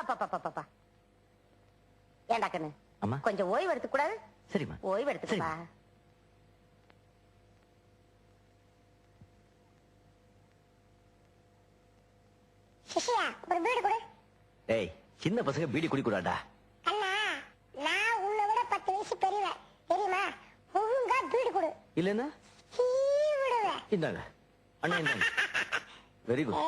பாப்பா ஏண்டா கண்ணு அம்மா கொஞ்சம் ஓய்வு எடுத்துக்க கூடாது? சரிம்மா. ஓய்வு எடுத்துக்கப்பா. சிசியா ஒரு வீடு கொடு. ஏய் சின்ன பசங்க பீடி குடிக்கூடாடா. அண்ணா நான் உன்னை விட 10 வயசு பெரியவன் தெரியுமா? ஒழுங்கா வீடு கொடு. இல்லன்னா விடுவேன். இந்தாங்க அண்ணா இந்தாங்க. Very good.